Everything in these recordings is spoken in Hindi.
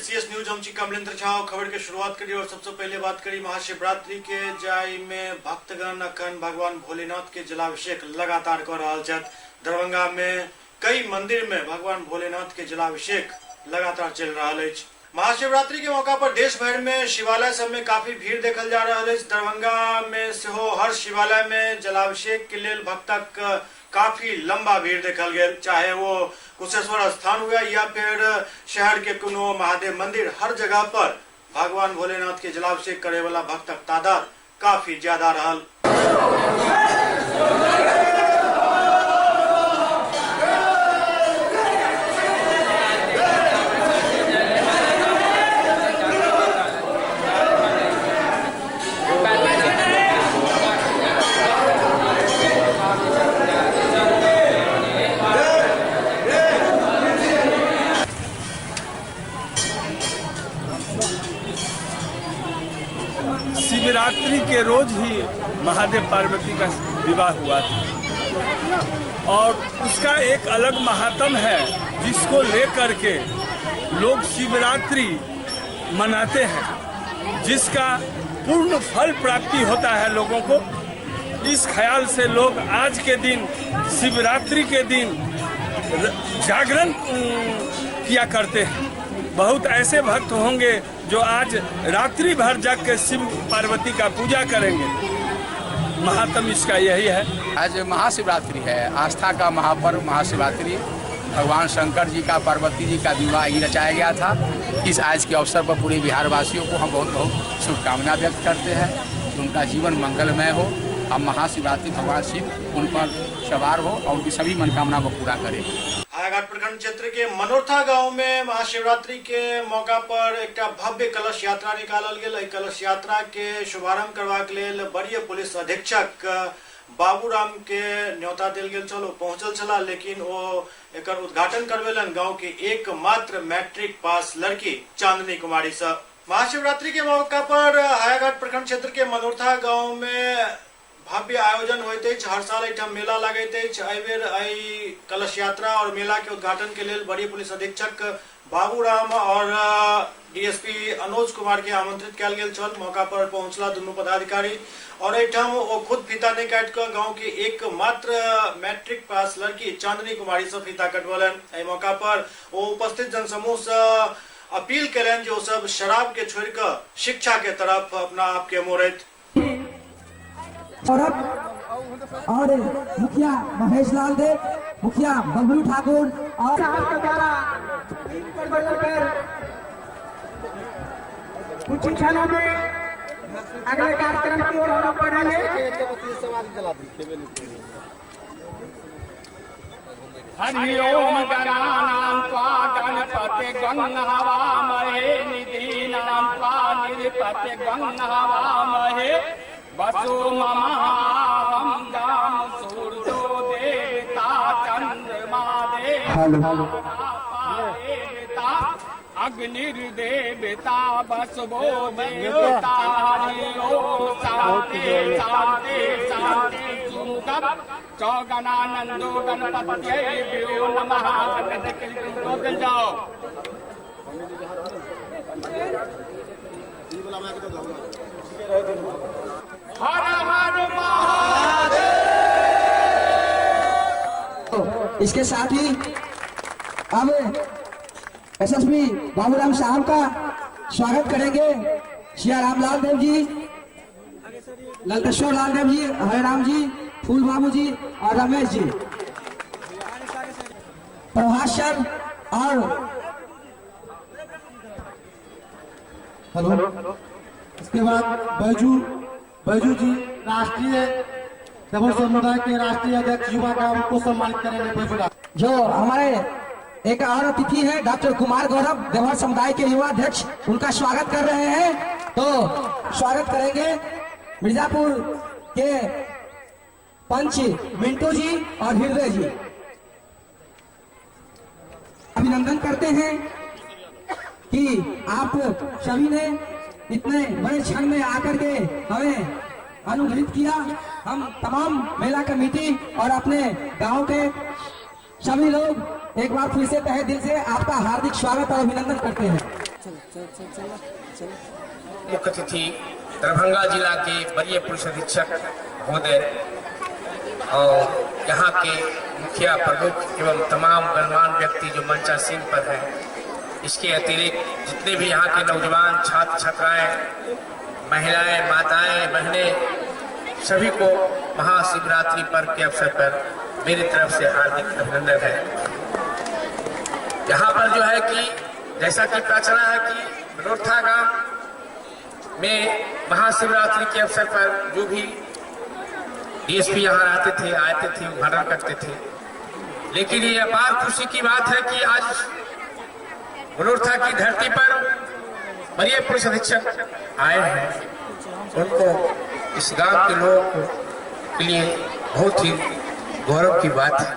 CS न्यूज हम कमलेंद्र झा खबर की शुरुआत करी और सबसे पहले बात करी महाशिवरात्रि के जाय में भक्तगण अखन भगवान भोलेनाथ के जलाभिषेक लगातार कर रहा है। दरभंगा में कई मंदिर में भगवान भोलेनाथ के जलाभिषेक लगातार चल रहा है। महाशिवरात्रि के मौका पर देश भर में शिवालय सब में काफी भीड़ देखल जा रहा है। दरभंगा में सेहो हर शिवालय में जलाभिषेक के लिए भक्तक काफी लंबा भीड़ देखल गया, चाहे वो कुशेश्वर स्थान हुआ या फिर शहर के कोनो महादेव मंदिर, हर जगह पर भगवान भोलेनाथ के जलाभिषेक करे वाला भक्तक तादाद काफी ज्यादा रहल। शिवरात्रि के रोज ही महादेव पार्वती का विवाह हुआ था और उसका एक अलग महात्म है जिसको लेकर के लोग शिवरात्रि मनाते हैं, जिसका पूर्ण फल प्राप्ति होता है लोगों को। इस ख्याल से लोग आज के दिन शिवरात्रि के दिन जागरण किया करते हैं। बहुत ऐसे भक्त होंगे जो आज रात्रि भर जग के शिव पार्वती का पूजा करेंगे। महात्म इसका यही है। आज महाशिवरात्रि है, आस्था का महापर्व महाशिवरात्रि। भगवान शंकर जी का पार्वती जी का विवाह ही रचाया गया था। इस आज के अवसर पर पूरे बिहार वासियों को हम बहुत बहुत शुभकामना व्यक्त करते हैं कि उनका जीवन मंगलमय हो और महाशिवरात्रि भगवान शिव उन पर सवार हो और उनकी सभी मनोकामना को पूरा करे। हायाघाट प्रखंड क्षेत्र के मनोरथा गांव में महाशिवरात्रि के मौका पर एक भव्य कलश यात्रा निकालल गेल। कलश यात्रा के शुभारंभ करबाक लेल वरीय पुलिस अधीक्षक बाबूराम के न्योता दिल गेल छल। पहुंचल छला, लेकिन वो एकर उद्घाटन करवेलन गांव के एकमात्र मैट्रिक पास लड़की चांदनी कुमारी से। महाशिवरात्रि के मौका पर हायाघाट प्रखंड क्षेत्र के मनोरथा गांव में भव्य आयोजन होते। हर साल एक मेला लगते। बेर कलश यात्रा और मेला के उद्घाटन के लिए बड़ी पुलिस अधीक्षक बाबूराम और डीएसपी अनुज कुमार के आमंत्रित किया गेल छल। मौका पर पहुंचला दोनों पदाधिकारी और वो खुद फीता नहीं काट कर गांव के एकमात्र मैट्रिक पास लड़की चांदनी कुमारी से फीता कटवलन। मौका पर वो उपस्थित जनसमूह से अपील कलन जो सब शराब के छोड़ कर शिक्षा के तरफ अपना आप के मोड़त। और मुखिया महेश लाल देव, मुखिया बबलू ठाकुर और कुछ क्षणों में अगले कार्यक्रम की ओर हम बढ़ेंगे। हरि ओम गणानां त्वा गणपते गणहवामहे निधीनां त्वा निरपते गणहवामहे वसु ममाहं गाम सूर्यो देवता चंद्रमा देवता अग्निर्देवता वसवो देवता हरि ओम शांति शांति शांति सुमुखम चौगणानंदो गणपतये नमः। गणपति जाओ। हर हर महादेव। इसके साथ ही अब एसएसपी बाबूराम साहब का स्वागत करेंगे। सियाराम लाल देव जी, ललतेश्वर लाल देव जी, हरिराम जी, फूल बाबू जी और रमेश जी, प्रभास सर और हेलो। इसके बाद बैजू जी राष्ट्रीय देवर समुदाय के राष्ट्रीय अध्यक्ष युवा का उनको सम्मानित करेंगे। जो हमारे एक और अतिथि है डॉक्टर कुमार गौरव, देवर समुदाय के युवा अध्यक्ष, उनका स्वागत कर रहे हैं। तो स्वागत करेंगे मिर्जापुर के पंच मिंटू जी और हृदय जी। अभिनंदन करते हैं कि आप सभी ने इतने बड़े क्षण में आकर के हमें अनुग्रहित किया। हम तमाम मेला कमेटी और अपने गांव के सभी लोग एक बार फिर से तहे दिल से आपका हार्दिक स्वागत और अभिनंदन करते हैं। मुख्य अतिथि दरभंगा जिला के वरीय पुलिस अधीक्षक महोदय और यहाँ के मुखिया प्रमुख एवं तमाम गणमान्य व्यक्ति जो मंचासीन पर हैं, इसके अतिरिक्त जितने भी यहाँ के नौजवान छात्र छात्राएं, महिलाएं, माताएं, बहनें, सभी को महाशिवरात्रि पर्व के अवसर पर मेरी तरफ से हार्दिक अभिनंदन है। यहाँ पर जो है कि जैसा कि पता चला है कि मनोरथा गांव में महाशिवरात्रि के अवसर पर जो भी डीएसपी यहाँ आते थे, उद्घाटन करते थे, लेकिन ये अपार खुशी की बात है कि आज मनोरथा की धरती पर वरीय पुलिस अधीक्षक आए हैं। उनको इस गांव के लोगों के लिए बहुत ही गौरव की बात है।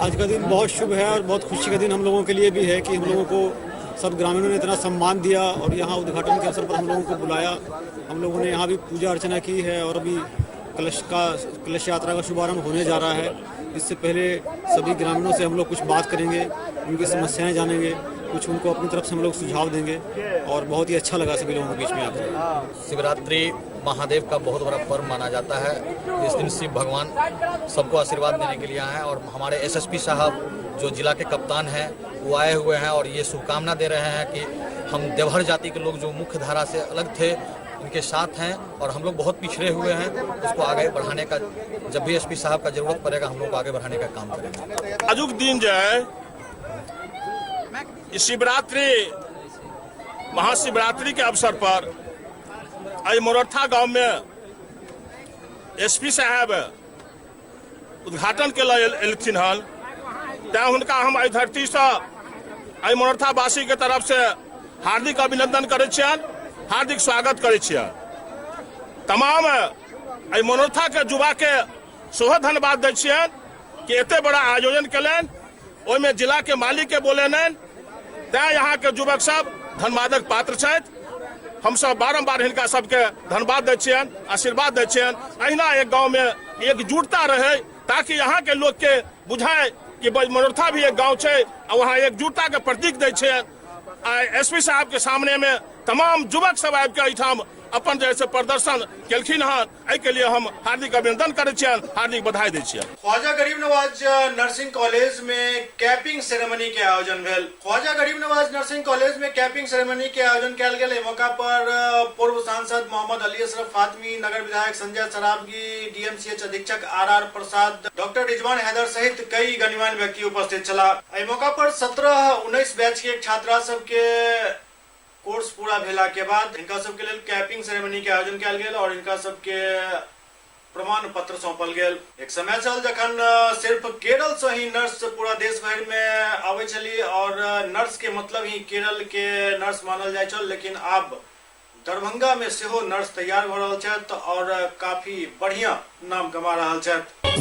आज का दिन बहुत शुभ है और बहुत खुशी का दिन हम लोगों के लिए भी है कि हम लोगों को सब ग्रामीणों ने इतना सम्मान दिया और यहाँ उद्घाटन के अवसर पर हम लोगों को बुलाया। हम लोगों ने यहाँ भी पूजा अर्चना की है और अभी कलश यात्रा का शुभारंभ होने जा रहा है। इससे पहले सभी ग्रामीणों से हम लोग कुछ बात करेंगे, उनकी समस्याएं जानेंगे, कुछ उनको अपनी तरफ से हम लोग सुझाव देंगे और बहुत ही अच्छा लगा सभी लोगों के बीच में आकर। शिवरात्रि महादेव का बहुत बड़ा पर्व माना जाता है। इस दिन शिव भगवान सबको आशीर्वाद देने के लिए आए हैं और हमारे एसएसपी साहब जो जिला के कप्तान हैं वो आए हुए हैं और ये शुभकामना दे रहे हैं कि हम देवहर जाति के लोग जो मुख्य धारा से अलग थे उनके साथ हैं और हम लोग बहुत पिछड़े हुए हैं, उसको आगे बढ़ाने का जब भी एसपी साहब का जरूरत पड़ेगा हम लोग आगे बढ़ाने का काम करेंगे। आजुक दिन जो है शिवरात्रि महाशिवरात्रि के अवसर पर आज मनोरथा गांव में एसपी साहब उद्घाटन के लिए एलथिन हल तैं हुनका हम एहि धरती से एहि मनोरथा वासी के तरफ से हार्दिक अभिनंदन करे छियन, हार्दिक स्वागत करे छियन। तमाम एहि मनोरथा के युवा के सेहो धन्यवाद दै छियन कि एते बड़ा आयोजन कलन, ओहिमे जिला के मालिक के बोलेन तैं यहाँ के युवक सब धन्यवादक पात्र छथि। हम सब बारम्बार हिनका सबके धन्यवाद दै छियन, आशीर्वाद दै छियन। अहिना एक गांव में एकजुटता रहे ताकि यहाँ के लोग के बुझाए कि मनोरथा भी एक गांव है और वहाँ एकजुटता के प्रतीक दै छियन। एसपी साहब के सामने में तमाम युवक सब आबि के एहिठाम अपन जैसे प्रदर्शन केलखिन हन, एहि के लिए हम हार्दिक अभिनंदन करे छियन, हार्दिक बधाई दै छियन। ख्वाजा गरीब नवाज नर्सिंग कॉलेज में कैपिंग सेरेमनी के आयोजन भेल। ख्वाजा गरीब नवाज नर्सिंग कॉलेज में कैपिंग सेरेमनी के आयोजन कयल गेल। एहि मौका पर पूर्व सांसद मोहम्मद अली अशरफ फातमी, नगर विधायक संजय सरावगी, डीएमसीएच अधीक्षक आर प्रसाद, डॉक्टर रिजवान हैदर सहित कई गणमान्य व्यक्ति उपस्थित छला। एहि मौका पर 17-19 बैच के छात्रा सबके कोर्स पूरा भेला के बाद इनका सबके लिए कैपिंग सेरेमनी के आयोजन कयल गेल और इनका सबके प्रमाण पत्र सौंपल गेल। एक समय छल जखन सिर्फ केरल से ही नर्स पूरा देश भर में आवे छली और नर्स के मतलब ही केरल के नर्स मानल जाय छल, लेकिन अब दरभंगा में सेहो नर्स तैयार भ रहल छथि और काफी बढ़िया नाम कमा रहल छथि।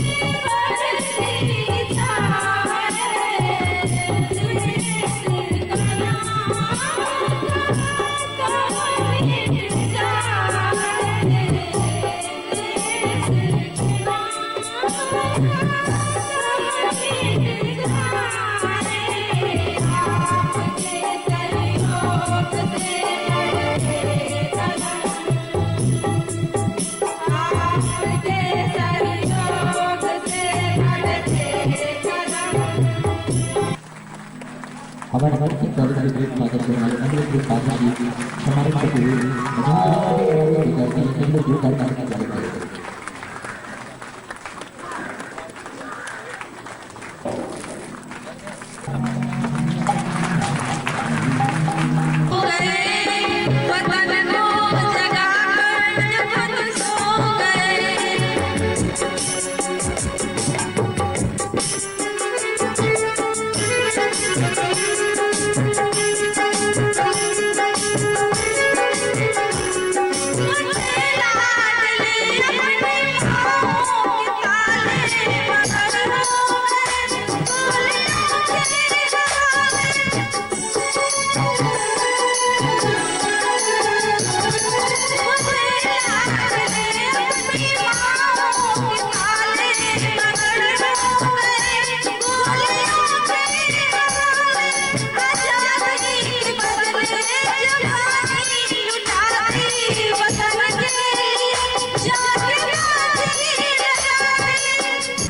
हमारे नर्सिंग कॉलेज के ग्रेड फादर से हमारे अन्य ग्रेड फादर जी हमारे करते हुए विद्यार्थी दूर करना चाहिए।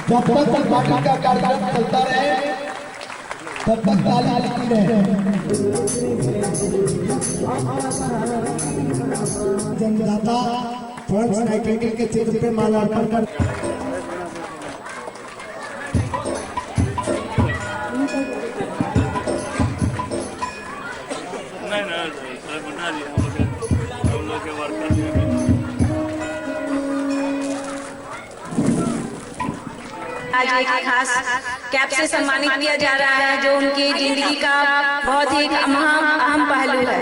जब तक पार्टी का कार्यक्रम चलता रहे तब तक ताली बजती रहे। जन्मदाता फ्रंट नाइटिंगेल के चित्र पे माल्यार्पण कर आज एक खास कैप से सम्मानित किया जा रहा है जो उनकी जिंदगी का बहुत ही अहम पहलू है।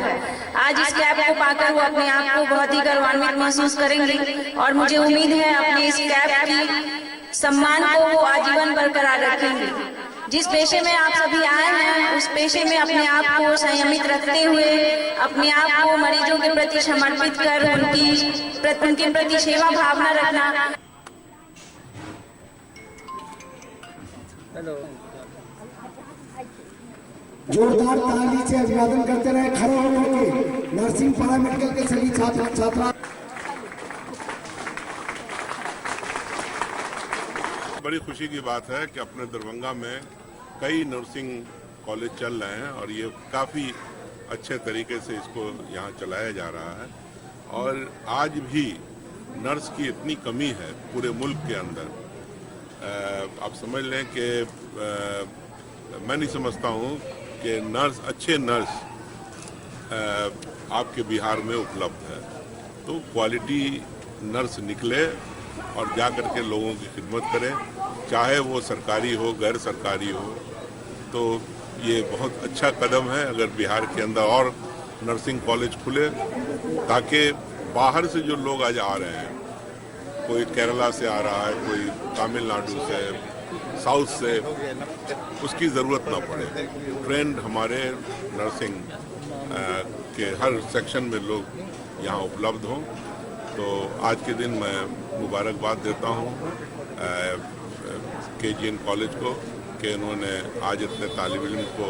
आज इस कैप को पाकर वो अपने आप को बहुत ही गौरवान्वित महसूस करेंगे और मुझे उम्मीद है अपने इस कैप की सम्मान को वो आजीवन बरकरार रखेंगे। जिस पेशे में आप सभी आए हैं उस पेशे में अपने आप को संयमित रखते हुए अपने आप को मरीजों के प्रति समर्पित कर उनके प्रति सेवा भावना रखना। जोरदार ताली से अभिवादन करते रहे खड़े होकर नर्सिंग पैरामेडिकल के सभी छात्र छात्रा। बड़ी खुशी की बात है कि अपने दरभंगा में कई नर्सिंग कॉलेज चल रहे हैं और ये काफ़ी अच्छे तरीके से इसको यहाँ चलाया जा रहा है। और आज भी नर्स की इतनी कमी है पूरे मुल्क के अंदर, आप समझ लें कि मैं नहीं समझता हूँ कि अच्छे नर्स आपके बिहार में उपलब्ध है। तो क्वालिटी नर्स निकले और जा कर के लोगों की खिदमत करें, चाहे वो सरकारी हो गैर सरकारी हो। तो ये बहुत अच्छा कदम है अगर बिहार के अंदर और नर्सिंग कॉलेज खुले, ताकि बाहर से जो लोग आज आ रहे हैं, कोई केरला से आ रहा है, कोई तमिलनाडु से, साउथ से, उसकी ज़रूरत ना पड़े। ट्रेंड हमारे नर्सिंग के हर सेक्शन में लोग यहाँ उपलब्ध हों। तो आज के दिन मैं मुबारकबाद देता हूँ KGN कॉलेज को कि इन्होंने आज इतने तालिब इल्म को,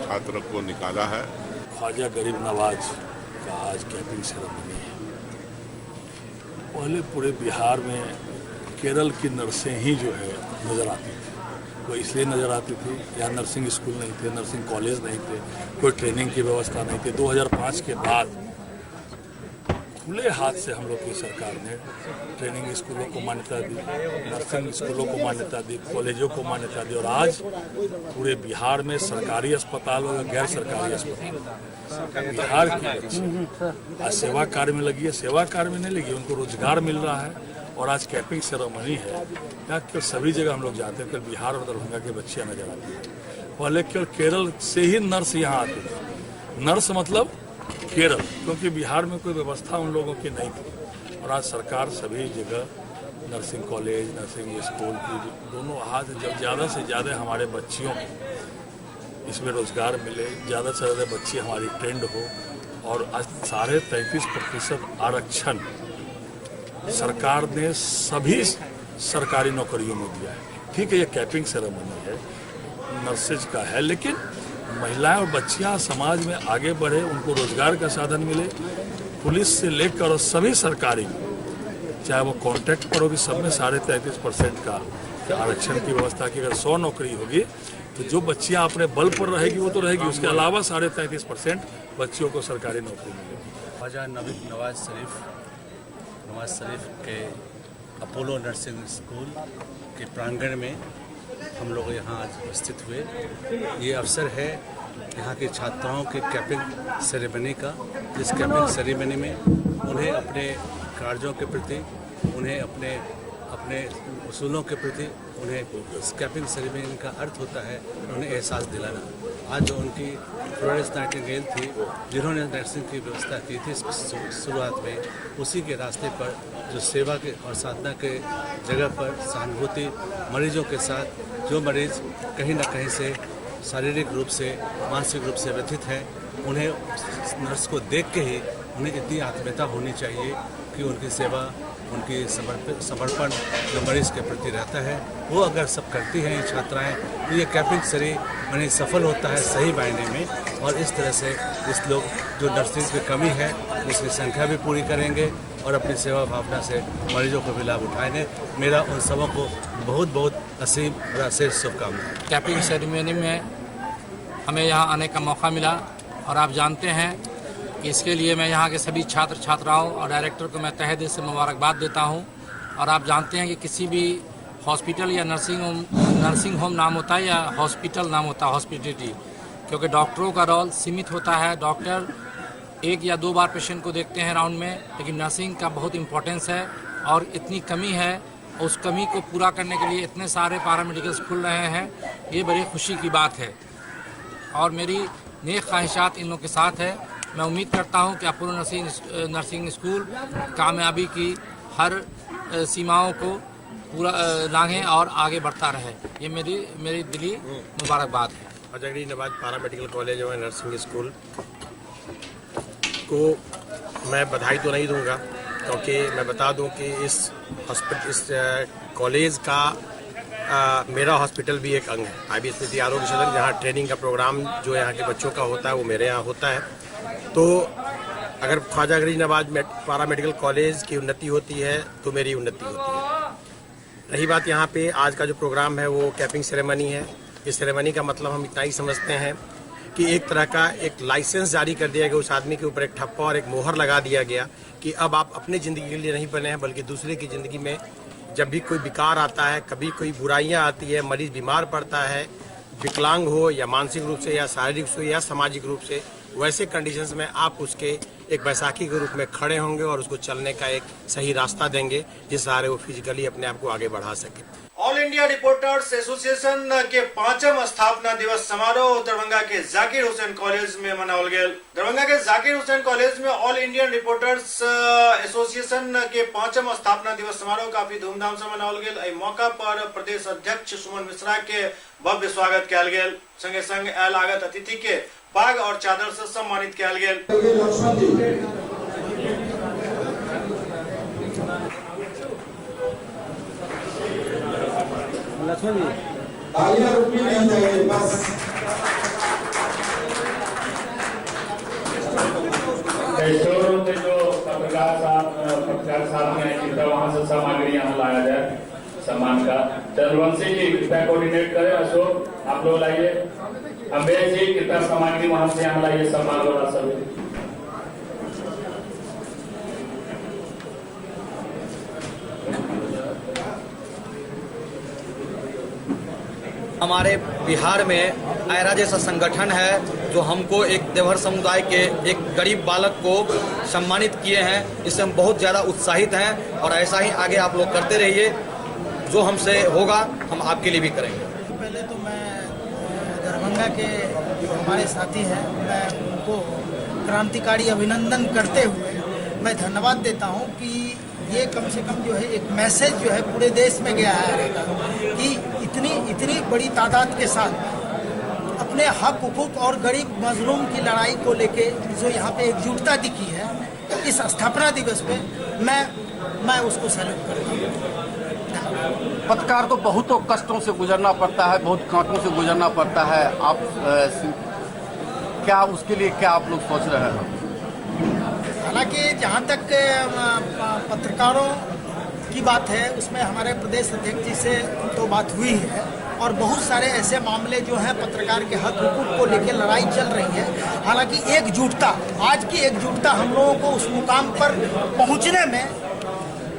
छात्र को निकाला है। ख्वाजा गरीब नवाज का आज कैपिंग सेरेमनी है। पहले पूरे बिहार में केरल की नर्सें ही जो है नज़र आती थी। वो इसलिए नज़र आती थी यहाँ नर्सिंग स्कूल नहीं थे, नर्सिंग कॉलेज नहीं थे, कोई ट्रेनिंग की व्यवस्था नहीं थी। 2005 के बाद खुले हाथ से हम लोग की सरकार ने ट्रेनिंग स्कूलों को मान्यता दी, नर्सिंग स्कूलों को मान्यता दी, कॉलेजों को मान्यता दी। और आज पूरे बिहार में सरकारी अस्पताल और गैर सरकारी अस्पताल, बिहार की बच्ची आज सेवा कार्य में लगी है। सेवा कार्य में नहीं लगी, उनको रोजगार मिल रहा है और आज कैपिंग सेरेमनी है। यहाँ केवल सभी जगह हम लोग जाते हैं, केवल बिहार और दरभंगा की बच्चियाँ नजर आती हैं। पहले केवल केरल से ही नर्स यहाँ आते थे, नर्स मतलब केरल, क्योंकि बिहार में कोई व्यवस्था उन लोगों की नहीं थी। और आज सरकार सभी जगह नर्सिंग कॉलेज, नर्सिंग स्कूल की दोनों आज जब ज़्यादा से ज़्यादा हमारे बच्चियों को इसमें रोजगार मिले, ज़्यादा से ज़्यादा बच्ची हमारी ट्रेंड हो, और आज 33.5% आरक्षण सरकार ने सभी सरकारी नौकरियों में दिया है। ठीक है, ये कैपिंग सेरेमनी है, नर्सेज का है, लेकिन महिलाएं और बच्चियां समाज में आगे बढ़े, उनको रोजगार का साधन मिले। पुलिस से लेकर और सभी सरकारी, चाहे वो कॉन्ट्रैक्ट पर होगी, सब में 33.5% का आरक्षण की व्यवस्था की। अगर 100 नौकरी होगी तो जो बच्चियां अपने बल पर रहेगी वो तो रहेगी, उसके अलावा 33.5% बच्चियों को सरकारी नौकरी मिलेगी। ख्वाजा नवाज शरीफ के अपोलो नर्सिंग स्कूल के प्रांगण में हम लोग यहाँ आज उपस्थित हुए। ये अवसर है यहाँ के छात्राओं के कैपिंग सेरेमनी का, जिस कैपिंग सेरेमनी में उन्हें अपने कार्यों के प्रति, उन्हें अपने उसूलों के प्रति, उन्हें इस कैपिंग सेरेमनी का अर्थ होता है उन्हें एहसास दिलाना। आज जो उनकी फ्लोरेंस नाइटिंगेल थी, जिन्होंने नर्सिंग की व्यवस्था की थी शुरुआत में, उसी के रास्ते पर जो सेवा के और साधना के जगह पर सहानुभूति मरीजों के साथ, जो मरीज कहीं ना कहीं से शारीरिक रूप से, मानसिक रूप से व्यथित हैं, उन्हें नर्स को देख के ही उन्हें इतनी आत्मीयता होनी चाहिए कि उनकी सेवा, उनकी समर्पण जो मरीज के प्रति रहता है, वो अगर सब करती हैं ये छात्राएँ, तो ये कैपिंग सेरेमनी सफल होता है सही मायने में। और इस तरह से इस लोग जो नर्सिंग की कमी है उसकी संख्या भी पूरी करेंगे और अपनी सेवा भावना से मरीजों को भी लाभ उठाएंगे। मेरा उन सबों को बहुत बहुत असीम और अशेष शुभकामनाएं। कैपिंग सेरेमनी में हमें यहाँ आने का मौका मिला और आप जानते हैं कि इसके लिए मैं यहाँ के सभी छात्र छात्राओं और डायरेक्टर को मैं तहे दिल से मुबारकबाद देता हूँ। और आप जानते हैं कि किसी भी हॉस्पिटल या नर्सिंग होम नाम होता है या हॉस्पिटल नाम होता है, हॉस्पिटलिटी, क्योंकि डॉक्टरों का रोल सीमित होता है। डॉक्टर 1 या 2 बार पेशेंट को देखते हैं राउंड में, लेकिन नर्सिंग का बहुत इम्पोर्टेंस है और इतनी कमी है, उस कमी को पूरा करने के लिए इतने सारे पैरामेडिकल्स खुल रहे हैं, ये बड़ी खुशी की बात है। और मेरी नेक ख्वाहिशात इन लोगों के साथ है। मैं उम्मीद करता हूं कि अपोलो नर्सिंग स्कूल कामयाबी की हर सीमाओं को पूरा लांघें और आगे बढ़ता रहे, ये मेरी दिली मुबारकबाद है। ख्वाजा नवाज पैरामेडिकल कॉलेज और नर्सिंग स्कूल को मैं बधाई तो नहीं दूंगा, क्योंकि मैं बता दूं कि इस कॉलेज का मेरा हॉस्पिटल भी एक अंग है। आईबी स्मृति आरोग्य सदन, जहाँ ट्रेनिंग का प्रोग्राम जो यहाँ के बच्चों का होता है वो मेरे यहाँ होता है। तो अगर ख्वाजा नवाज पैरामेडिकल कॉलेज की उन्नति होती है तो मेरी उन्नति होती है। रही बात यहाँ पे आज का जो प्रोग्राम है वो कैपिंग सेरेमनी है। इस सेरेमनी का मतलब हम इतना ही समझते हैं कि एक तरह का एक लाइसेंस जारी कर दिया गया, उस आदमी के ऊपर एक ठप्पा और एक मोहर लगा दिया गया कि अब आप अपनी ज़िंदगी के लिए नहीं बने हैं, बल्कि दूसरे की ज़िंदगी में जब भी कोई विकार आता है, कभी कोई बुराइयां आती है, मरीज बीमार पड़ता है, विकलांग हो या मानसिक रूप से या शारीरिक रूप से या सामाजिक रूप से, वैसे कंडीशंस में आप उसके एक बैसाखी के रूप में खड़े होंगे और उसको चलने का एक सही रास्ता देंगे, जिस सहारे वो फिजिकली अपने आप को आगे बढ़ा सके। ऑल इंडिया रिपोर्टर्स एसोसिएशन के 5वां स्थापना दिवस समारोह दरभंगा के जाकिर हुसैन कॉलेज में मनाओल गेल। दरभंगा के जाकिर हुसैन कॉलेज में ऑल इंडियन रिपोर्टर्स एसोसिएशन के 5वां स्थापना दिवस समारोह काफी धूमधाम से मनाओल गेल। एहि मौका पर प्रदेश अध्यक्ष सुमन मिश्रा के भव्य स्वागत कयल गेल। संगे संग आयल आगत अतिथि के पाग और चादर से सम्मानित कयल गेल। तालियां रुकनी नहीं चाहिए, बस। शोरूम से जो पत्रकार साहब ने कितना वहाँ से सामग्री यहाँ लाया जाए सम्मान का। चंद्रवंशी जी कृपया कोऑर्डिनेट करें। अशोक आप लोग लाइए। अम्बेश जी कितना सामग्री वहाँ से यहाँ लाइए सम्मान वाला सभी। हमारे बिहार में आयरा जैसा संगठन है जो हमको एक देवहर समुदाय के एक गरीब बालक को सम्मानित किए हैं, इससे हम बहुत ज़्यादा उत्साहित हैं और ऐसा ही आगे आप लोग करते रहिए। जो हमसे होगा हम आपके लिए भी करेंगे। पहले तो मैं दरभंगा के जो हमारे साथी हैं, मैं उनको क्रांतिकारी अभिनंदन करते हुए मैं धन्यवाद देता हूं कि ये कम से कम जो है एक मैसेज जो है पूरे देश में गया है कि इतनी बड़ी तादाद के साथ अपने हक हुकूक और गरीब मजलूम की लड़ाई को लेके जो यहाँ पे एकजुटता दिखी है, इस स्थापना दिवस पे मैं उसको सैल्यूट करता हूँ। पत्रकार तो बहुत कष्टों से गुजरना पड़ता है, बहुत कांटों से गुजरना पड़ता है। आप क्या उसके लिए क्या आप लोग सोच रहे हैं? हालांकि जहाँ तक पत्रकारों की बात है, उसमें हमारे प्रदेश अध्यक्ष जी से तो बात हुई है और बहुत सारे ऐसे मामले जो हैं पत्रकार के हक हुकूक को लेकर लड़ाई चल रही है। हालांकि एकजुटता, आज की एकजुटता हम लोगों को उस मुकाम पर पहुँचने में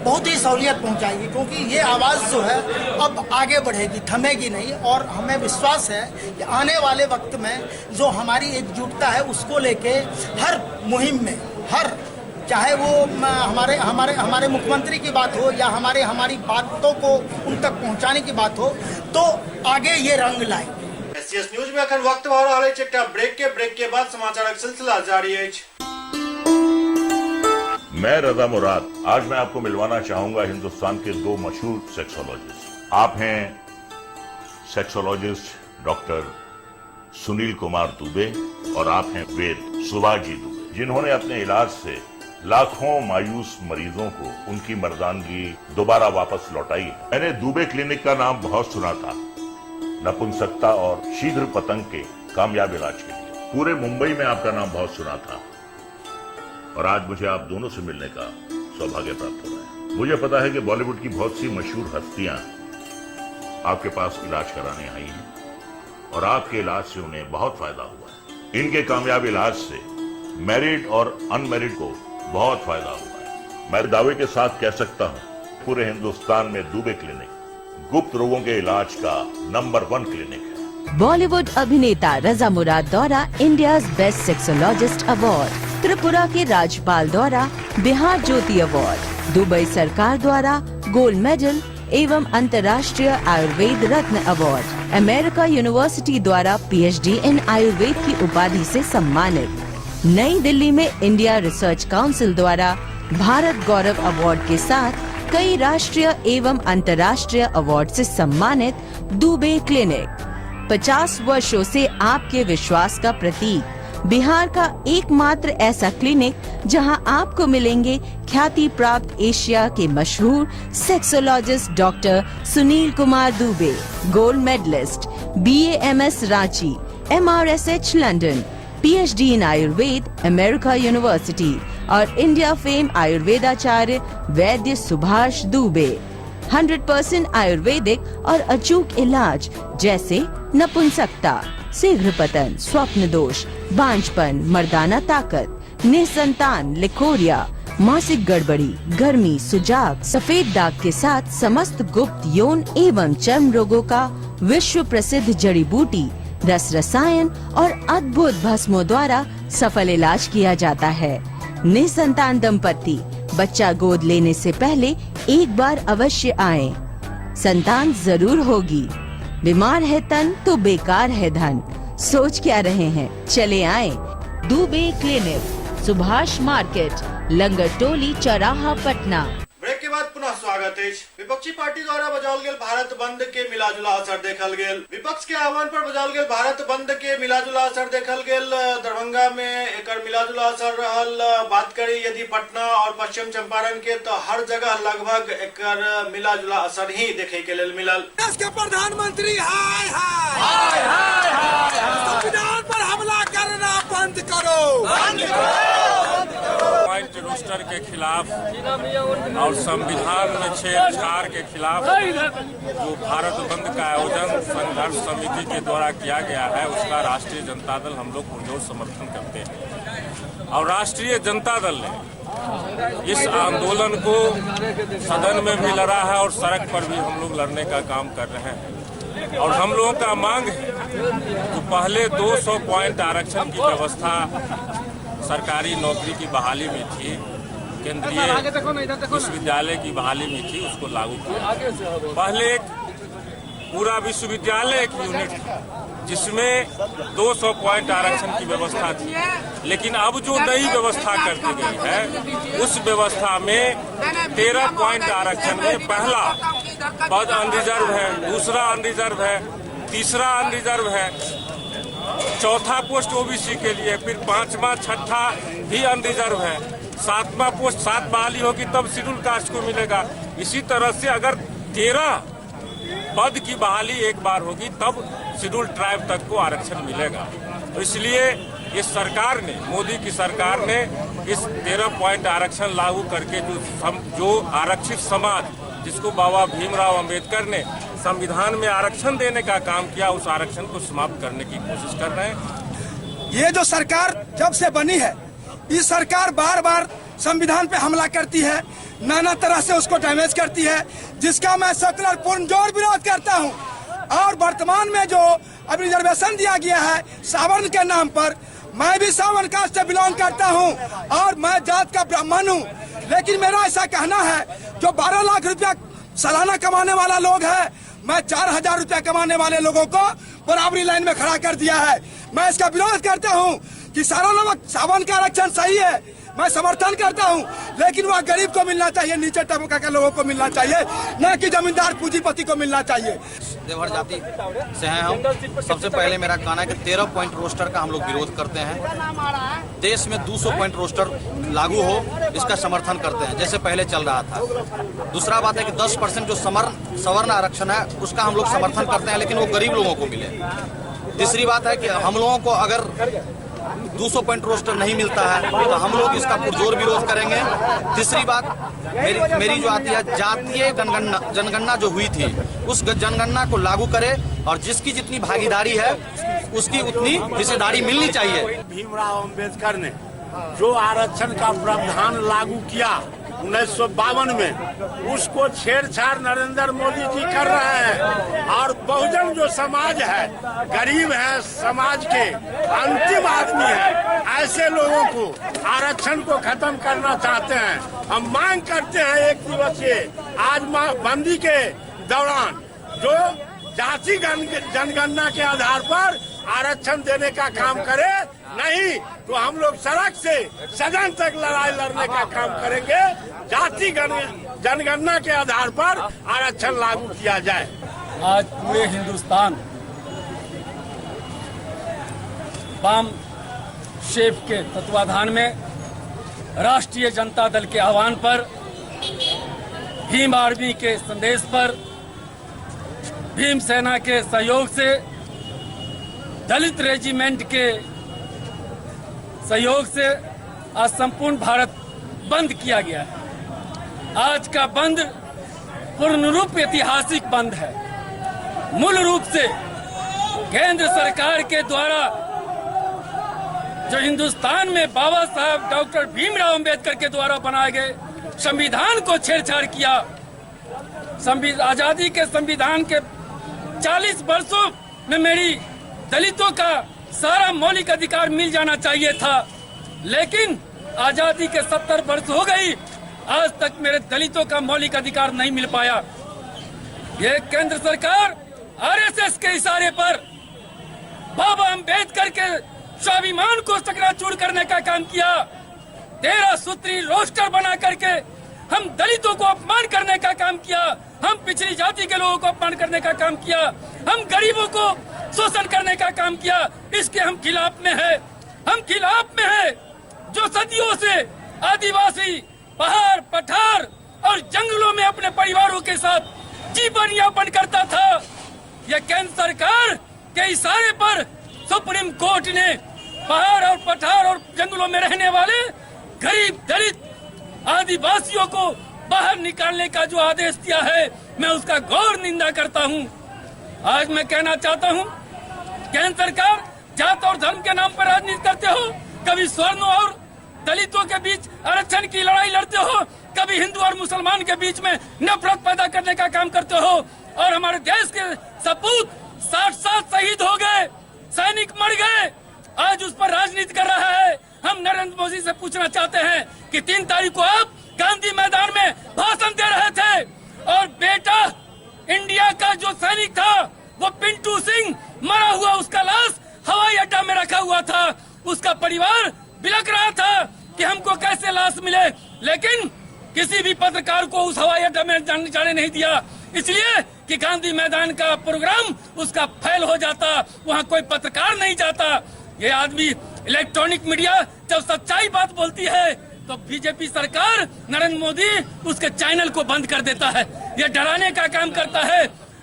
बहुत ही सहूलियत पहुंचाएगी, क्योंकि ये आवाज़ जो है अब आगे बढ़ेगी, थमेगी नहीं। और हमें विश्वास है कि आने वाले वक्त में जो हमारी एकजुटता है उसको लेके हर मुहिम में, हर चाहे वो हमारे मुख्यमंत्री की बात हो या हमारी बातों को उन तक पहुंचाने की बात हो, तो आगे ये रंग लाएंगे। एससीएस न्यूज में अखन वक्त हो रहा है ब्रेक के बाद समाचार सिलसिला जारी है। मैं रजा मुराद, आज मैं आपको मिलवाना चाहूंगा हिंदुस्तान के दो मशहूर सेक्सोलॉजिस्ट। आप हैं सेक्सोलॉजिस्ट डॉक्टर सुनील कुमार दुबे और आप हैं वेद सुभाष जी दुबे, जिन्होंने अपने इलाज से लाखों मायूस मरीजों को उनकी मर्दानगी दोबारा वापस लौटाई है। मैंने दुबे क्लिनिक का नाम बहुत सुना था नपुंसकता और शीघ्र पतंग के कामयाब इलाज के लिए। पूरे मुंबई में आपका नाम बहुत सुना था और आज मुझे आप दोनों से मिलने का सौभाग्य प्राप्त हो रहा है। मुझे पता है कि बॉलीवुड की बहुत सी मशहूर हस्तियां आपके पास इलाज कराने आई हैं और आपके इलाज से उन्हें बहुत फायदा हुआ है। इनके कामयाब इलाज से मैरिड और अनमैरिड को बहुत फायदा हुआ है। मैं दावे के साथ कह सकता हूं पूरे हिंदुस्तान में दुबे क्लिनिक गुप्त रोगों के इलाज का नंबर 1 क्लिनिक है। बॉलीवुड अभिनेता रजा मुराद द्वारा India's best sexologist award, Tripura के राज्यपाल द्वारा बिहार ज्योति अवार्ड, दुबई सरकार द्वारा गोल्ड मेडल एवं अंतर्राष्ट्रीय आयुर्वेद रत्न अवार्ड, अमेरिका यूनिवर्सिटी द्वारा PhD इन आयुर्वेद की उपाधि से सम्मानित, नई दिल्ली में इंडिया रिसर्च काउंसिल द्वारा भारत गौरव अवार्ड के साथ कई राष्ट्रीय एवं अंतर्राष्ट्रीय अवार्ड से सम्मानित दुबे क्लिनिक 50 वर्षों से आपके विश्वास का प्रतीक, बिहार का एकमात्र ऐसा क्लिनिक जहां आपको मिलेंगे ख्याति प्राप्त एशिया के मशहूर sexologist doctor Sunil Kumar Dubey, gold medalist, BAMS Ranchi, MRSH London, PhD in Ayurveda America university और इंडिया फेम आयुर्वेदाचार्य वैद्य सुभाष दुबे। 100% आयुर्वेदिक और अचूक इलाज जैसे नपुंसकता, शीघ्र पतन, स्वप्न दोष, बांझपन, मर्दाना ताकत, निसंतान, लिकोरिया, मासिक गड़बड़ी, गर्मी, सुजाग, सफेद दाग के साथ समस्त गुप्त यौन एवं चर्म रोगों का विश्व प्रसिद्ध जड़ी बूटी, रस रसायन और अद्भुत भस्मों द्वारा सफल इलाज किया जाता है। निसंतान दंपति बच्चा गोद लेने से पहले एक बार अवश्य आएं। संतान जरूर होगी। बीमार है तन तो बेकार है धन। सोच क्या रहे हैं, चले आएं। दुबे क्लिनिक, सुभाष मार्केट, लंगर टोली, चौराहा, पटना। ब्रेक के बाद पुनः स्वागत है। विपक्षी पार्टी द्वारा बजाओल गेल भारत बंद के मिलाजुला असर देखल गेल। विपक्ष के आह्वान पर बजाओल गेल भारत बंद के मिलाजुला असर देखल गेल। दरभंगा में एकर मिलाजुला असर रहल। बात करी यदि पटना और पश्चिम चंपारण के, तो हर जगह लगभग एकर मिलाजुला असर ही देखे के लेल मिलल। देश के प्रधानमंत्री हाय हाय हाय हाय हाय संविधान पर हमला करना बंद करो, बंद पॉइंट रोस्टर के खिलाफ और संविधान में छेड़छाड़ के खिलाफ जो भारत बंद का आयोजन संघर्ष समिति के द्वारा किया गया है, उसका राष्ट्रीय जनता दल हम लोग पुरजोर समर्थन करते हैं। और राष्ट्रीय जनता दल ने इस आंदोलन को सदन में भी लड़ा है और सड़क पर भी हम लोग लड़ने का काम कर रहे हैं। और हम लोगों का मांग है कि पहले 200 पॉइंट आरक्षण की व्यवस्था सरकारी नौकरी की बहाली में थी, केंद्रीय विश्वविद्यालय की बहाली में थी, उसको लागू किया। पहले एक पूरा विश्वविद्यालय एक यूनिट जिसमें 200 पॉइंट आरक्षण की व्यवस्था थी, लेकिन अब जो नई व्यवस्था कर दी गई है उस व्यवस्था में 13 पॉइंट आरक्षण में पहला पद अनरिजर्व है, दूसरा अनरिजर्व है, तीसरा अनरिजर्व है, चौथा पोस्ट ओबीसी के लिए, फिर पांचवा छठा भी अनरिजर्व है, सातवां पोस्ट 7 बहाली होगी तब शेड्यूल कास्ट को मिलेगा। इसी तरह से अगर 13 पद की बहाली एक बार होगी तब शेड्यूल ट्राइब तक को आरक्षण मिलेगा। तो इसलिए इस सरकार ने, मोदी की सरकार ने इस 13 पॉइंट आरक्षण लागू करके जो आरक्षित समाज जिसको बाबा भीमराव अंबेडकर ने संविधान में आरक्षण देने का काम किया, उस आरक्षण को समाप्त करने की कोशिश कर रहे हैं। ये जो सरकार जब से बनी है, इस सरकार बार बार संविधान पे हमला करती है, नाना तरह से उसको डैमेज करती है, जिसका मैं सेकुलर पुरजोर विरोध करता हूं। और वर्तमान में जो अब रिजर्वेशन दिया गया है सावर्ण के नाम पर, मैं भी सावर्ण कास्ट से बिलोंग करता हूं और मैं जात का ब्राह्मण हूं, लेकिन मेरा ऐसा कहना है जो 12 लाख रुपया सालाना कमाने वाला लोग है, मैं 4000 रुपया कमाने वाले लोगों को बराबरी लाइन में खड़ा कर दिया है। मैं इसका विरोध करता हूं कि सारा लोग सावर्ण का आरक्षण सही है, मैं समर्थन करता हूं, लेकिन वह गरीब को मिलना चाहिए, नीचे तबका के लोगों को मिलना चाहिए, न कि जमींदार पूंजीपति को मिलना चाहिए। देवहर जाति से हैं हम। सबसे पहले मेरा कहना है कि 13 पॉइंट रोस्टर का हम लोग विरोध करते हैं। देश में 200 पॉइंट रोस्टर लागू हो, इसका समर्थन करते हैं जैसे पहले चल रहा था। दूसरा बात है कि 10% जो सवर्ण आरक्षण है उसका हम लोग समर्थन करते हैं, लेकिन वो गरीब लोगों को मिले। तीसरी बात है कि हम लोगों को अगर 200 पॉइंट रोस्टर नहीं मिलता है तो हम लोग इसका पुरजोर विरोध करेंगे। तीसरी बात मेरी जो आती है, जातीय जनगणना जो हुई थी उस जनगणना को लागू करे और जिसकी जितनी भागीदारी है उसकी उतनी हिस्सेदारी मिलनी चाहिए। भीमराव अंबेडकर ने जो आरक्षण का प्रावधान लागू किया 1952 में, उसको छेड़छाड़ नरेंद्र मोदी जी कर रहे हैं। और बहुजन जो समाज है, गरीब है, समाज के अंतिम आदमी है, ऐसे लोगों को आरक्षण को खत्म करना चाहते हैं। हम मांग करते हैं 1 दिवसीय आज बंदी के दौरान जो जाति जनगणना के आधार पर आरक्षण देने का काम करे, नहीं तो हम लोग सड़क से सदन तक लड़ाई लड़ने का काम करेंगे। जाति जनगणना के आधार पर आरक्षण लागू किया जाए। आज पूरे हिंदुस्तान वाम शेफ के तत्वाधान में राष्ट्रीय जनता दल के आह्वान पर, भीम आर्मी के संदेश पर, भीम सेना के सहयोग से, दलित रेजिमेंट के सहयोग से आज संपूर्ण भारत बंद किया गया है। आज का बंद पूर्ण रूप ऐतिहासिक बंद है। मूल रूप से केंद्र सरकार के द्वारा जो हिंदुस्तान में बाबा साहब डॉक्टर भीमराव अंबेडकर के द्वारा बनाए गए संविधान को छेड़छाड़ किया। आजादी के संविधान के 40 वर्षों में मेरी दलितों का सारा मौलिक अधिकार मिल जाना चाहिए था, लेकिन आजादी के 70 वर्ष हो गई, आज तक मेरे दलितों का मौलिक अधिकार नहीं मिल पाया। ये केंद्र सरकार आरएसएस के इशारे पर बाबा अंबेडकर के स्वाभिमान को चकनाचूर करने का काम किया। 13 सूत्री रोस्टर बना करके हम दलितों को अपमान करने का काम किया, हम पिछड़ी जाति के लोगों को अपमान करने का काम किया, हम गरीबों को शोषण करने का काम किया। इसके हम खिलाफ में है, हम खिलाफ में है जो सदियों से आदिवासी पहाड़ पठार और जंगलों में अपने परिवारों के साथ जीवन यापन करता था। यह केंद्र सरकार के इशारे पर सुप्रीम कोर्ट ने पहाड़ और पठार और जंगलों में रहने वाले गरीब दलित आदिवासियों को बाहर निकालने का जो आदेश दिया है, मैं उसका घोर निंदा करता हूं। आज मैं कहना चाहता हूं, केंद्र सरकार जात और धर्म के नाम पर राजनीति करते हो, कभी स्वर्ण और दलितों के बीच आरक्षण की लड़ाई लड़ते हो, कभी हिंदू और मुसलमान के बीच में नफरत पैदा करने का काम करते हो। और हमारे देश के सपूत 60 शहीद हो गए, सैनिक मर गए, आज उस पर राजनीति कर रहा है। हम नरेंद्र मोदी से पूछना चाहते हैं कि 3 तारीख को आप गांधी मैदान में भाषण दे रहे थे और बेटा इंडिया का जो सैनिक था वो पिंटू सिंह मरा हुआ, उसका लाश हवाई अड्डा में रखा हुआ था, उसका परिवार बिलख रहा था कि हमको कैसे लाश मिले, लेकिन किसी भी पत्रकार को उस हवाई अड्डा में जाने नहीं दिया, इसलिए कि गांधी मैदान का प्रोग्राम उसका फेल हो जाता, वहाँ कोई पत्रकार नहीं जाता। ये आदमी इलेक्ट्रॉनिक मीडिया जब सच्चाई बात बोलती है तो बीजेपी सरकार नरेंद्र मोदी उसके चैनल को बंद कर देता है, ये डराने का काम करता है।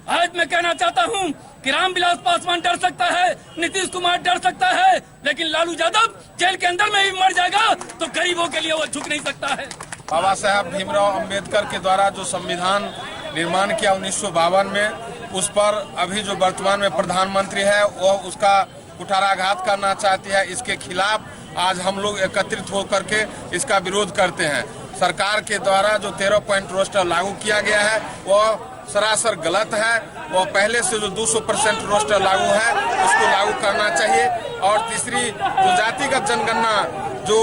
आज मैं कहना चाहता हूँ कि रामविलास पासवान डर सकता है, नीतीश कुमार डर सकता है, लेकिन लालू यादव जेल के अंदर में ही मर जाएगा तो गरीबों के लिए वो झुक नहीं सकता है। बाबा साहब भीमराव अंबेडकर के द्वारा जो संविधान निर्माण किया 1952 में, उस पर अभी जो वर्तमान में प्रधानमंत्री है वो उसका कुठाराघात करना चाहती है। इसके खिलाफ आज हम लोग एकत्रित होकर के इसका विरोध करते हैं। सरकार के द्वारा जो 13 पॉइंट रोस्टर लागू किया गया है वो सरासर गलत है। वो पहले से जो 200% रोस्टर लागू है उसको लागू करना चाहिए। और तीसरी जो जातिगत जनगणना जो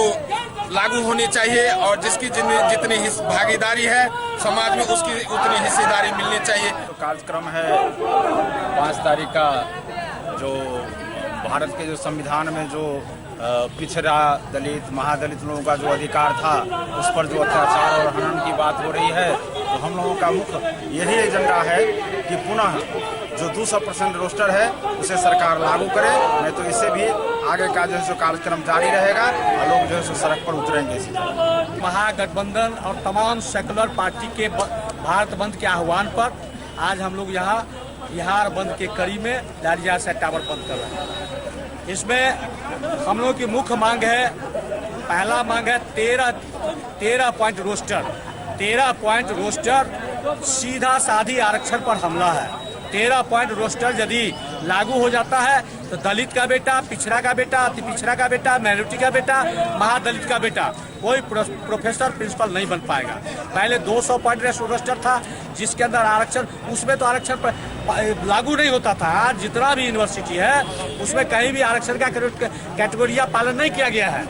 लागू होनी चाहिए और जिसकी जितनी भागीदारी है समाज में उसकी उतनी हिस्सेदारी मिलनी चाहिए। तो कार्यक्रम है 5 तारीख का, जो भारत के जो संविधान में जो पिछड़ा दलित महादलित लोगों का जो अधिकार था उस पर जो अत्याचार और हनन की बात हो रही है, तो हम लोगों का मुख्य यही एजेंडा है कि पुनः जो 200% रोस्टर है उसे सरकार लागू करे, नहीं तो इससे भी आगे का जो है सो कार्यक्रम जारी रहेगा और लोग जो है सो सड़क पर उतरेंगे। महागठबंधन और तमाम सेकुलर पार्टी के भारत बंद के आह्वान पर आज हम लोग यहाँ बिहार बंद के कड़ी में लालजिया से टावर बंद कर रहे हैं। इसमें हम लोगों की मुख्य मांग है, पहला मांग है 13 पॉइंट रोस्टर। 13 पॉइंट रोस्टर सीधा साधी आरक्षण पर हमला है। 13 पॉइंट रोस्टर यदि लागू हो जाता है तो दलित का बेटा, पिछड़ा का बेटा, अति पिछड़ा का बेटा, माइनॉरिटी का बेटा, महादलित का बेटा कोई प्रोफेसर प्रिंसिपल नहीं बन पाएगा। पहले 200 पॉइंट रोस्टर था जिसके अंदर आरक्षण, उसमें तो आरक्षण पर लागू नहीं होता था। आज जितना भी यूनिवर्सिटी है उसमें कहीं भी आरक्षण का कैटेगोरिया पालन नहीं किया गया है,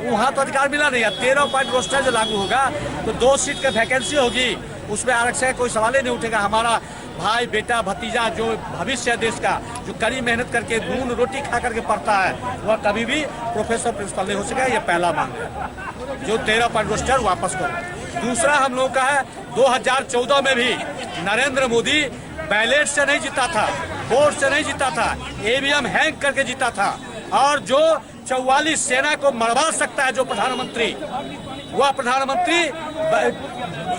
वहाँ तो अधिकार मिला नहीं है। 13 पॉइंट रोस्टर जो लागू होगा तो 2 सीट का वैकेंसी होगी, उसमें आरक्षण का कोई सवाल ही नहीं उठेगा। हमारा भाई बेटा भतीजा जो भविष्य है देश का, जो कड़ी मेहनत करके नून रोटी खा करके पढ़ता है, वह कभी भी प्रोफेसर प्रिंसिपल नहीं हो सकेगा। ये पहला मांग है जो 13 पॉइंट रोस्टर वापस करो। दूसरा हम लोग का है 2014 में भी नरेंद्र मोदी बैलेट से नहीं जीता था, वोट से नहीं जीता था, ईवीएम हैंग करके जीता था। और जो 44 सेना को मरवा सकता है जो प्रधानमंत्री, वह प्रधानमंत्री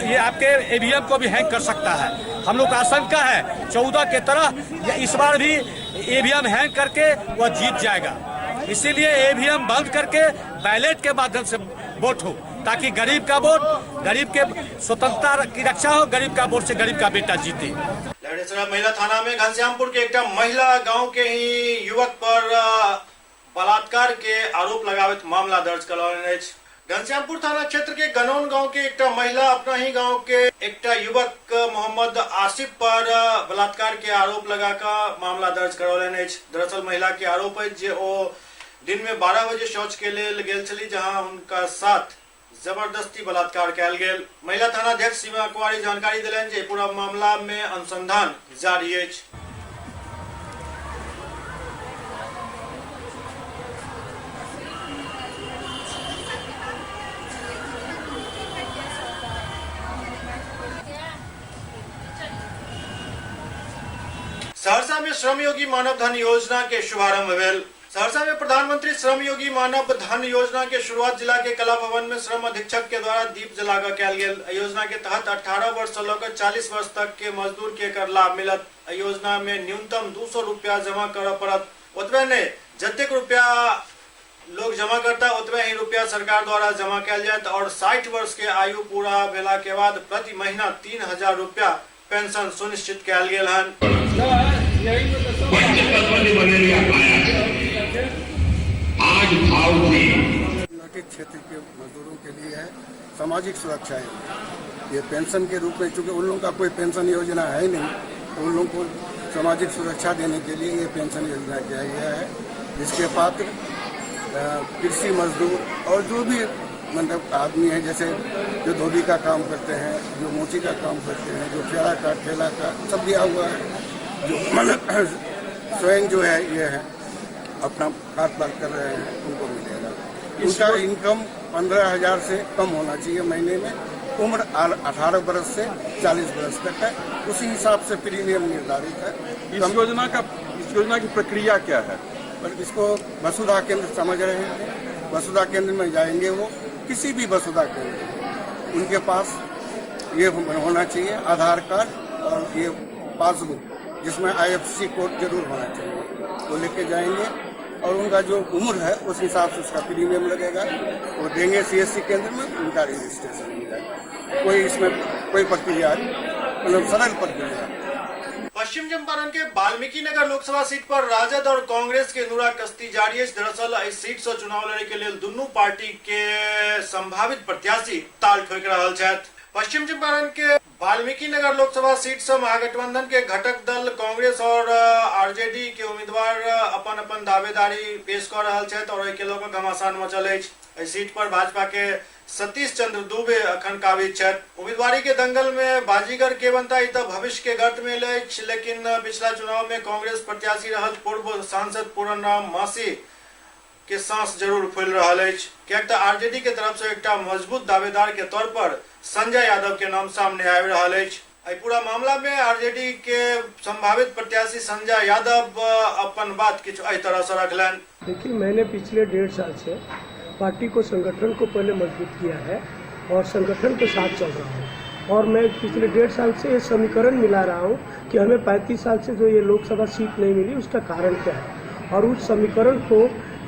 ये आपके ईवीएम को भी हैंग कर सकता है। हम लोग का आशंका है 14 के तरह इस बार भी ईवीएम हैंग करके वह जीत जाएगा। इसीलिए ईवीएम बंद करके बैलेट के माध्यम से वोट हो, ताकि गरीब का वोट, गरीब के स्वतंत्रता की रक्षा हो, गरीब का वोट से गरीब का बेटा जीते। महिला थाना में घनश्यामपुर के एक महिला गांव के ही युवक पर बलात्कार के आरोप लगावित मामला दर्ज करवाने। घनश्यामपुर थाना क्षेत्र के गनौन गांव के एक महिला अपना ही गांव के एक युवक मोहम्मद आसिफ पर बलात्कार के आरोप लगाकर मामला दर्ज करवाने। दरअसल महिला के आरोप है जे वो दिन में 12 बजे शौच के लिए गेल चली, जहां उनका साथ जबरदस्ती बलात्कार कैल गेल। महिला थाना अध्यक्ष सीमा कुमारी जानकारी दिलन जे पूरा मामला में अनुसंधान जारी है। सहरसा में श्रम योगी मानव धन योजना के शुभारंभ भेल। सहरसा में प्रधानमंत्री श्रम योगी मानव धन योजना के शुरुआत जिला के कला भवन में श्रम अधीक्षक के द्वारा दीप जलाकर कैल गेल। योजना के तहत 18 वर्ष से लेकर 40 वर्ष तक के मजदूर के कर लाभ मिलत। योजना में न्यूनतम 200 रुपया जमा कर पड़त। उतबे ने जतेक रुपया लोग जमा करता उतबे ही रुपया सरकार द्वारा जमा कैल जात और 60 वर्ष के आयु पूरा भेला के बाद प्रति महीना 3000 रुपया पेंशन सुनिश्चित कैल गेल हन। आज भाव में क्षेत्र के मजदूरों के लिए है सामाजिक सुरक्षा है। ये पेंशन के रूप में, चूँकि उन लोगों का कोई पेंशन योजना है नहीं, तो उन लोगों को सामाजिक सुरक्षा देने के लिए ये पेंशन योजना किया गया है, जिसके पात्र कृषि मजदूर और जो भी मतलब आदमी है, जैसे जो धोबी का काम करते हैं, जो मोची का काम करते हैं, जो ठेला का सब दिया हुआ है, जो मतलब स्वयं जो है ये है अपना कारोबार कर रहे हैं, उनको मिलेगा। उनका इनकम 15,000 से कम होना चाहिए महीने में, उम्र 18 वर्ष से 40 वर्ष तक है, उसी हिसाब से प्रीमियम निर्धारित है। इस योजना की प्रक्रिया क्या है? पर इसको वसुधा केंद्र समझ रहे हैं, वसुधा केंद्र में जाएंगे, वो किसी भी वसुधा केंद्र उनके पास ये होना चाहिए आधार कार्ड और ये पासबुक जिसमें IFSC कोड जरूर होना चाहिए, वो लेके जाएंगे और उनका जो उम्र है उस हिसाब से उसका प्रीमियम लगेगा, वो देंगे CSC केंद्र में, उनका रजिस्ट्रेशन हो जाएगा। कोई इसमें कोई प्रक्रिया मतलब सरल प्रक्रिया। पश्चिम चंपारण के वाल्मीकि नगर लोकसभा सीट पर राजद और कांग्रेस के नूरा कस्ती जारी है। दरअसल इस सीट से चुनाव लड़े के लिए दोनों पार्टी के संभावित प्रत्याशी ताल ठोक रहा छथि। पश्चिम चंपारण के वाल्मीकि नगर लोकसभा सीट से महागठबंधन के घटक दल कांग्रेस और RJD के उम्मीदवार अपन अपन दावेदारी पेश कर रहा छथि और के लोग घमासान मचल अछि। इस सीट पर भाजपा के सतीश चंद्र दुबे अखन काबिज छथि। उम्मीदवारी के दंगल में बाजीगर के बनता तो भविष्य के गर्त में अछि, लेकिन पिछला चुनाव में कांग्रेस प्रत्याशी रहल पूर्व सांसद पूरन राम मासी के सांस जरूर फूल रहा है। क्या RJD के तरफ से एक मजबूत दावेदार के तौर पर संजय यादव के नाम सामने आ रहा है। पूरा मामला में RJD के संभावित प्रत्याशी संजय यादव अपन बात कुछ इस तरह से रखलन। देखिए, मैंने पिछले 1.5 साल से पार्टी को, संगठन को पहले मजबूत किया है और संगठन के साथ चल रहा हूँ और मैं पिछले 1.5 साल से ये समीकरण मिला रहा हूँ कि हमें 35 साल से जो ये लोकसभा सीट नहीं मिली उसका कारण क्या है, और उस समीकरण को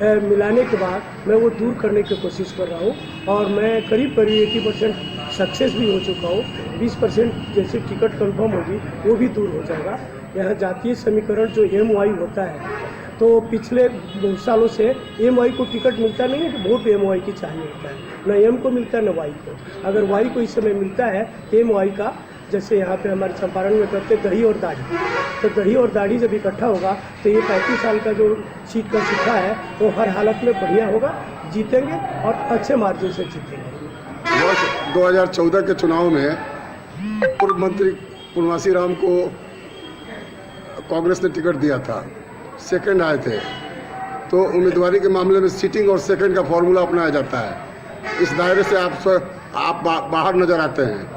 मिलाने के बाद मैं वो दूर करने की कोशिश कर रहा हूँ और मैं करीब 80% सक्सेस भी हो चुका हूँ। 20% जैसे टिकट कंफर्म होगी वो भी दूर हो जाएगा। यहाँ जातीय समीकरण जो MY होता है, तो पिछले 2 सालों से MY को टिकट मिलता नहीं है, तो वोट MY की चाहिए होता है, न M को मिलता है न Y को। अगर Y को इस समय मिलता है MY का, जैसे यहाँ पे हमारे चंपारण में करते दही और दाढ़ी, तो दही और दाढ़ी जब इकट्ठा होगा तो ये 35 साल का जो सीट का सिक्का है वो हर हालत में बढ़िया होगा, जीतेंगे और अच्छे मार्जिन से जीतेंगे। 2014 के चुनाव में पूर्व मंत्री पूर्णवासी राम को कांग्रेस ने टिकट दिया था, सेकंड आए थे, तो उम्मीदवारी के मामले में सीटिंग और सेकंड का फॉर्मूला अपनाया जाता है। इस दायरे से आप बाहर नजर आते हैं,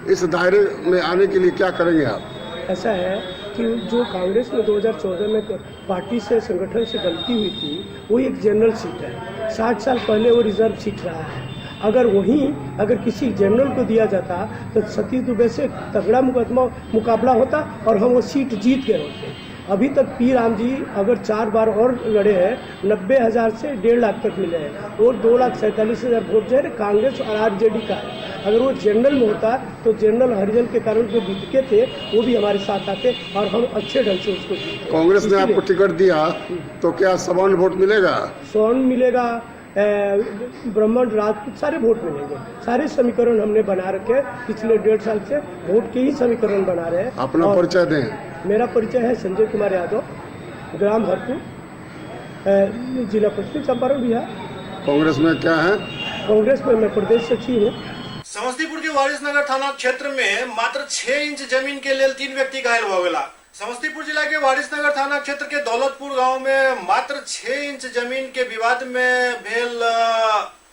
इस दायरे में आने के लिए क्या करेंगे आप? ऐसा है कि जो कांग्रेस में 2014 में पार्टी से, संगठन से गलती हुई थी, वो एक जनरल सीट है। 60 साल पहले वो रिजर्व सीट रहा है। अगर किसी जनरल को दिया जाता तो सतीश दुबे से तगड़ा मुकाबला होता और हम वो सीट जीत गए होते। अभी तक पी राम जी अगर 4 बार और लड़े हैं, 90,000 से 1.5 लाख तक मिले हैं और 2,47,000 वोट जो है कांग्रेस और RJD का है। अगर वो जनरल में होता तो जनरल हरिजन के कारण जो बिटके थे वो भी हमारे साथ आते और हम अच्छे ढंग से उसको जीते। कांग्रेस ने आपको टिकट दिया तो क्या स्वर्ण वोट मिलेगा? स्वर्ण मिलेगा, ब्राह्मण, राजपूत सारे वोट मिलेंगे। सारे समीकरण हमने बना रखे पिछले 1.5 साल से, वोट के ही समीकरण बना रहे हैं। अपना परिचय दें। मेरा परिचय है संजय कुमार यादव, ग्राम हरपुर, जिला पश्चिम चंपारण, बिहार। कांग्रेस में क्या है? कांग्रेस में मैं प्रदेश सचिव हूँ। समस्तीपुर के वारिसनगर थाना क्षेत्र में मात्र 6 इंच जमीन के लिए 3 व्यक्ति घायल हो गया। समस्तीपुर जिला के वारिसनगर थाना क्षेत्र के दौलतपुर गांव में मात्र 6 इंच जमीन के विवाद में भेल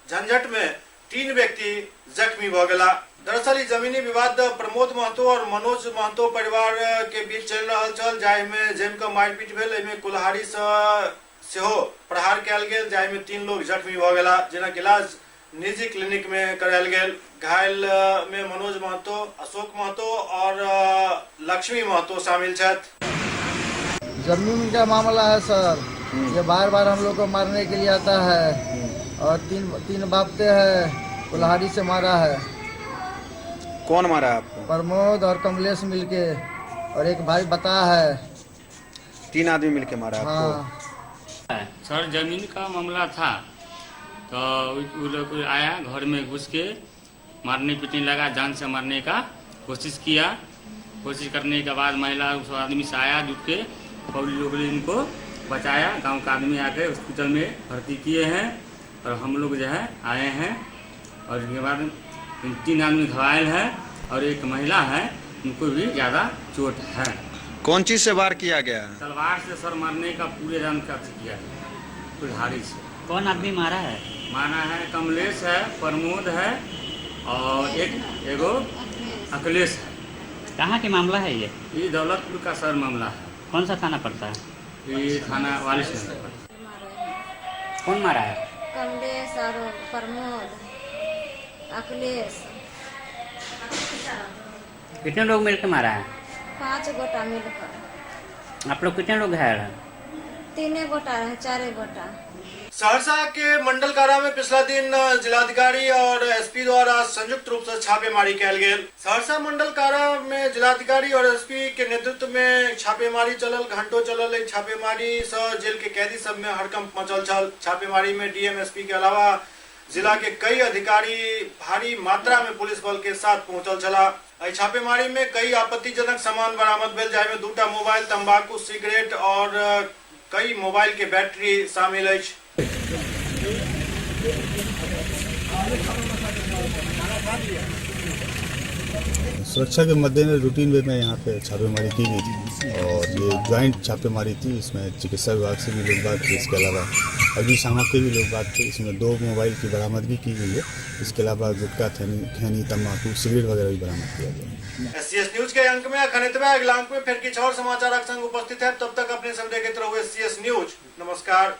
झंझट में 3 व्यक्ति जख्मी हो गया। दरअसल जमीनी विवाद प्रमोद महतो और मनोज महतो परिवार के बीच चल रहा छल, जाहिमे मारपीट भेल। एहिमे कुल्हाड़ी से प्रहार कयल गेल, जाहिमे 3 लोग जख्मी हो गया, जिनक इलाज निजी क्लिनिक में करायल गेल। घायल में मनोज महतो, अशोक महतो और लक्ष्मी महतो शामिल छथि। जमीन का मामला है सर, ये बार बार हम लोग को मारने के लिए आता है और तीन बापते हैं, कुल्हाड़ी से मारा है। कौन मारा है आपको? प्रमोद और कमलेश मिलके, और एक भाई बता है। 3 आदमी मिलके मारा आपको? हाँ सर, जमीन का मामला था तो वो लोग आया घर में घुस के मारने पीटने लगा, जान से मारने का कोशिश किया। कोशिश करने के बाद महिला उस आदमी से आया जुट के, पब्लिक लोग ने इनको बचाया। गांव का आदमी आके हॉस्पिटल में भर्ती किए हैं और हम लोग जो है आए हैं। और इसके बाद 3 आदमी घायल है और एक महिला है, उनको भी ज़्यादा चोट है। कौन चीज से वार किया गया? तलवार से सर मारने का पूरे रन का किया है, कुल्हाड़ी से। कौन आदमी मारा है? मारा है कमलेश है, प्रमोद है और एगो अखिलेश है। कहाँ के मामला है ये? ये दौलतपुर का सर मामला है। कौन सा थाना पड़ता है? ये थाना वालिस में। कौन मारा है? कमलेश और प्रमोद, अखिलेश। कितने लोग मिलकर मारा है? 5 गोटा मिलकर। आप लोग कितने लोग घायल हैं? 3 गोटा है, 4 गोटा। सहरसा के मंडल कारा में पिछला दिन जिलाधिकारी और एसपी द्वारा संयुक्त रूप से छापेमारी कैल गेल। सहरसा मंडल कारा में जिलाधिकारी और एसपी के नेतृत्व में छापेमारी चलल, घंटों चलल। छापेमारी से जेल के कैदी सब में हड़कंप मचल छल। छापेमारी में डीएम एसपी के अलावा जिला के कई अधिकारी भारी मात्रा में पुलिस बल के साथ पहुंचल छला। छापेमारी में कई आपत्तिजनक सामान बरामद भेल, जाय में 2टा मोबाइल, तंबाकू, सिगरेट और कई मोबाइल के बैटरी शामिल है। सुरक्षा के मद्देनजर रूटीन वे में यहाँ पे छापेमारी की गई थी और ये ज्वाइंट छापेमारी थी। इसमें चिकित्सा विभाग से भी लोग बात थे, इसके अलावा अग्निशामक के भी लोग बात थे। इसमें 2 मोबाइल की बरामदगी की गई है। इसके अलावा गुटखा, खैनी, तम्बाकू, सिगरेट वगैरह भी बरामद किया गया। SCS न्यूज के अंक में खनितवा अगला अंक में फिर कुछ और समाचार संग उपस्थित है। तब तक अपने सब देखते रहो SCS न्यूज। नमस्कार।